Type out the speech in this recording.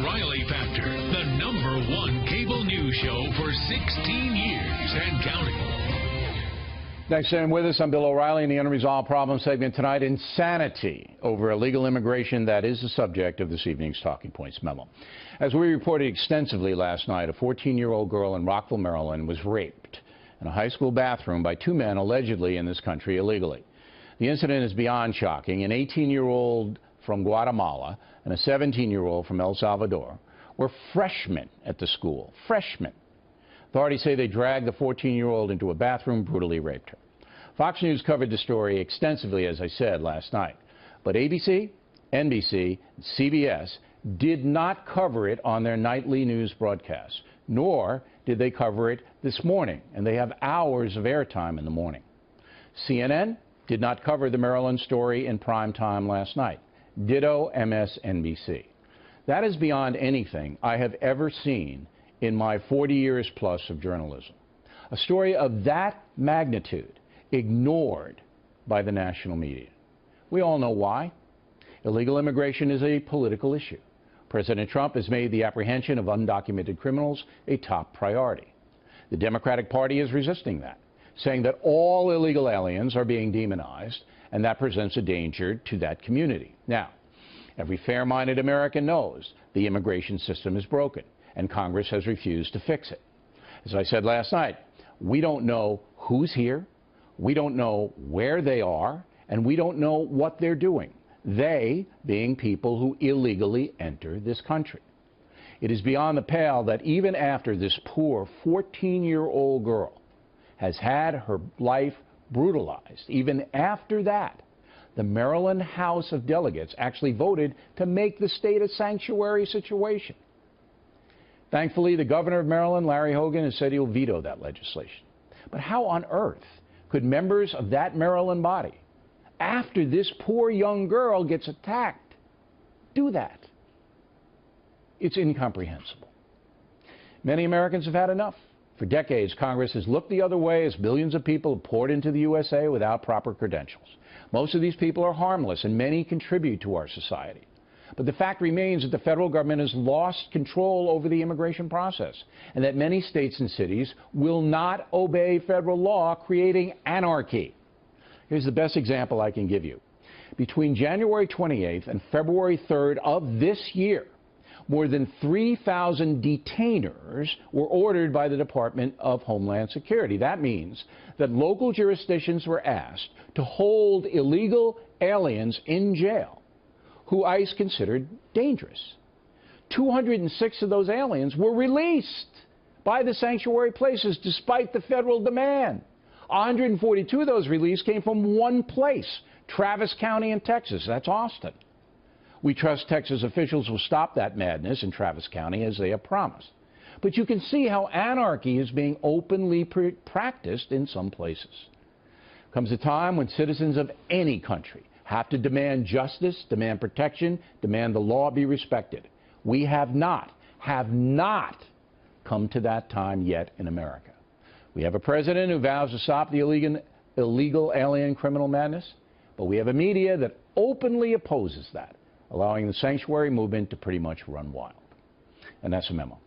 O'Reilly Factor, the #1 cable news show for 16 years and counting. Thanks for staying with us. I'm Bill O'Reilly in the Unresolved Problem segment tonight. Insanity over illegal immigration, that is the subject of this evening's Talking Points memo. As we reported extensively last night, a 14-year-old girl in Rockville, Maryland was raped in a high school bathroom by two men allegedly in this country illegally. The incident is beyond shocking. An 18-year-old from Guatemala and a 17-year-old from El Salvador were freshmen at the school. Freshmen. Authorities say they dragged the 14-year-old into a bathroom, brutally raped her. Fox News covered the story extensively, as I said, last night. But ABC, NBC, and CBS did not cover it on their nightly news broadcasts, nor did they cover it this morning, and they have hours of airtime in the morning. CNN did not cover the Maryland story in prime time last night. Ditto MSNBC. That is beyond anything I have ever seen in my 40 years plus of journalism. A story of that magnitude ignored by the national media. We all know why. Illegal immigration is a political issue. President Trump has made the apprehension of undocumented criminals a top priority. The Democratic Party is resisting that, saying that all illegal aliens are being demonized, and that presents a danger to that community. Now, every fair-minded American knows the immigration system is broken, and Congress has refused to fix it. As I said last night, we don't know who's here, we don't know where they are, and we don't know what they're doing, they being people who illegally enter this country. It is beyond the pale that even after this poor 14-year-old girl has had her life brutalized, even after that, the Maryland House of Delegates actually voted to make the state a sanctuary situation. Thankfully, the governor of Maryland, Larry Hogan, has said he'll veto that legislation. But how on earth could members of that Maryland body, after this poor young girl gets attacked, do that? It's incomprehensible. Many Americans have had enough. For decades, Congress has looked the other way as billions of people have poured into the USA without proper credentials. Most of these people are harmless, and many contribute to our society. But the fact remains that the federal government has lost control over the immigration process, and that many states and cities will not obey federal law, creating anarchy. Here's the best example I can give you. Between January 28th and February 3rd of this year, more than 3,000 detainers were ordered by the Department of Homeland Security. That means that local jurisdictions were asked to hold illegal aliens in jail who ICE considered dangerous. 206 of those aliens were released by the sanctuary places despite the federal demand. 142 of those released came from one place, Travis County in Texas. That's Austin. We trust Texas officials will stop that madness in Travis County as they have promised. But you can see how anarchy is being openly practiced in some places. Comes a time when citizens of any country have to demand justice, demand protection, demand the law be respected. We have not come to that time yet in America. We have a president who vows to stop the illegal alien criminal madness, but we have a media that openly opposes that, allowing the sanctuary movement to pretty much run wild. And that's a memo.